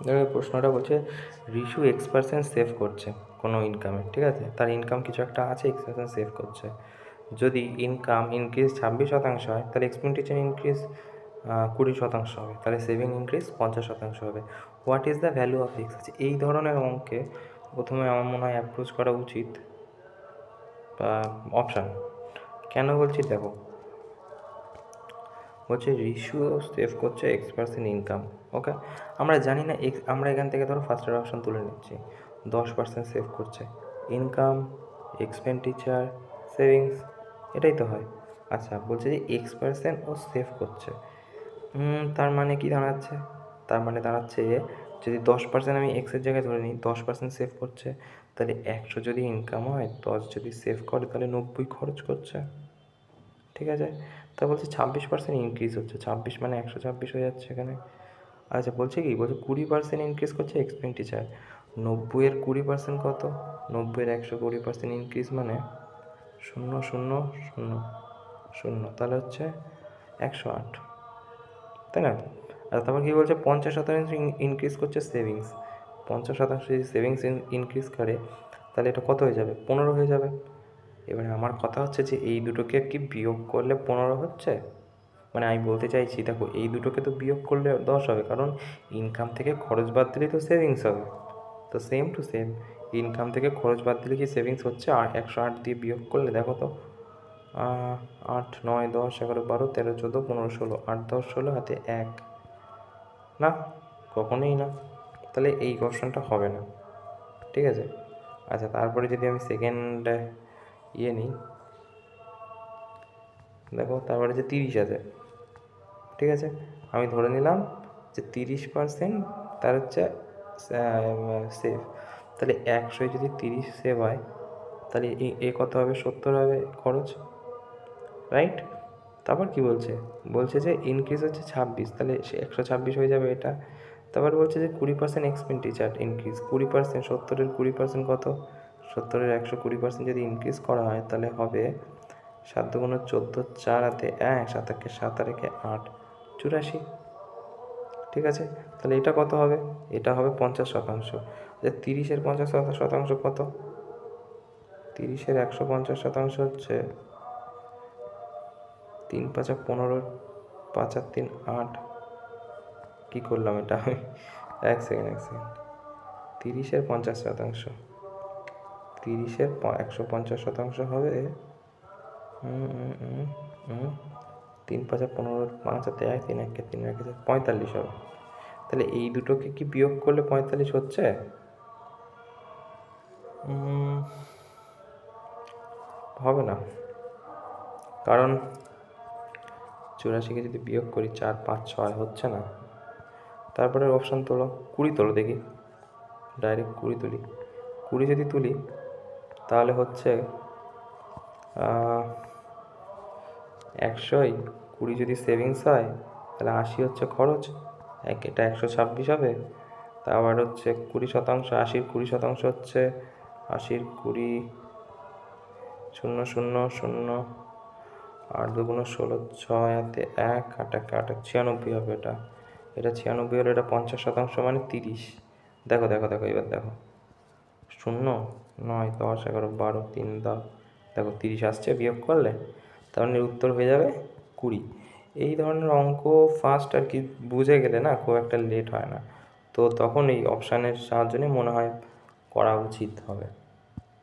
দেখো প্রশ্নটা বলছে রিশু X% সেভ করছে কোনো ইনকামে, ঠিক আছে, তার ইনকাম কিছু একটা আছে, X% সেভ করছে। যদি ইনকাম ইনক্রিজ 26% হয় তাহলে এক্সপেন্ডিচার ইনক্রিজ 20% হবে, তাহলে সেভিং ইনক্রিজ 50% হবে। What is the value of x? আছে এই ধরনের অঙ্কে প্রথমে আমার মনে হয় অ্যাপ্রোচ করা উচিত বা অপশান। কেন বলছি দেখো, বলছে রিশু সেভ করছে X% ইনকাম, ওকে। আমরা জানি না আমরা এখান থেকে ধরো ফার্স্টের অপশান তুলে নিচ্ছি, 10% সেভ করছে, ইনকাম, এক্সপেন্ডিচার, সেভিংস, এটাই তো হয়। আচ্ছা বলছে যে X% ও সেভ করছে, তার মানে কি দাঁড়াচ্ছে? তার মানে দাঁড়াচ্ছে যদি 10% আমি এক্সের জায়গায় ধরে নিই, 10% সেভ করছে, তাহলে 100 যদি ইনকাম হয়, 10 যদি সেভ করে তাহলে 90 খরচ করছে, ঠিক আছে। তা বলছে 26% ইনক্রিজ হচ্ছে, 26 মানে 126 হয়ে যাচ্ছে এখানে। আচ্ছা বলছে কি, বলছে 20% ইনক্রিজ করছে এক্সপেন্ডিচার, 90-এর 20% কত? 90-এর 120% ইনক্রিজ মানে 0 0 0 0, তাহলে হচ্ছে 108, তাই না? আর তারপর কী বলছে 50% ইনক্রিজ করছে সেভিংস, 50% যদি সেভিংস ইনক্রিজ করে তাহলে এটা কত হয়ে যাবে? 15 হয়ে যাবে। এবারে আমার কথা হচ্ছে যে এই দুটোকে কি বিয়োগ করলে 15 হচ্ছে? মানে আমি বলতে চাইছি দেখো, এই দুটোকে তো বিয়োগ করলে 10 হবে, কারণ ইনকাম থেকে খরচ বাদ দিলেই তো সেভিংস হবে। তো সেম টু সেম, ইনকাম থেকে খরচ বাদ দিলে কি সেভিংস হচ্ছে? আর 108 দিয়ে বিয়োগ করলে দেখো তো, 8 9 10 11 12 13 14 15 16, 8 10 16 হাতে 1, না, কখনোই না। তাহলে এই অপশানটা হবে না, ঠিক আছে। আচ্ছা তারপরে যদি আমি সেকেন্ড নিই, দেখো তারপরে যে 30 আছে, ঠিক আছে, আমি ধরে নিলাম যে 30% তার হচ্ছে সেভ, তাহলে 100 যদি 30 সেভ হয় তাহলে এ কত হবে? 70 হবে খরচ, রাইট। তারপর কি বলছে? বলছে যে ইনক্রিজ হচ্ছে 26, তাহলে সে 126 হয়ে যাবে এটা। তারপর বলছে যে 20% এক্সপেন্ডিচার ইনক্রিজ, 20%, 70-এর 20% কত? 70-এর 120% যদি ইনক্রিজ করা হয় তাহলে হবে 7 দুগুণ 14, 4 হাতে 1, 7 একে 7 আর একে 8, 84, ঠিক আছে। তাহলে এটা কত হবে? এটা হবে 50%। যে 30-এর 50% কত? 30-এর 150% হচ্ছে 3 5 15, 5 আর 3 8, কী করলাম এটা আমি? এক সেকেন্ড 30-এর 50%, 30-এর 150% হবে 3 5 15, 5 হাতে 1, 3 1 3 1 45 হবে। তাহলে এই দুটোকে কি বিয়োগ করলে 45 হচ্ছে? হবে না, কারণ 84-কে যদি বিয়োগ করি 4 5 6 হচ্ছে না। তারপরে অপশান তোলো, 20 তোলো দেখি, ডাইরেক্ট 20 তুলি। 20 যদি তুলি তাহলে হচ্ছে 100-ই 20 যদি সেভিংস হয় তাহলে 80 হচ্ছে খরচ, এটা 126 হবে। তারপর হচ্ছে 20%, 80-র 20% হচ্ছে 80-র 20, 0 0 0, 8 দুগুণ 16, 6 হাতে 1, 8 1 8, 96 হবে এটা। এটা 96 হলে এটা 50% মানে 30। দেখো দেখো দেখো, এবার দেখো, 0 9 10 11 12 3 দাও, দেখো 30 আসছে বিয়োগ করলে, তার মানে উত্তর হয়ে যাবে 20। এই ধরনের অঙ্ক ফার্স্ট আর কি বুঝে গেলে না খুব একটা লেট হয় না, তো তখন এই অপশানের সাহায্য নিয়ে মনে হয় করা উচিত হবে।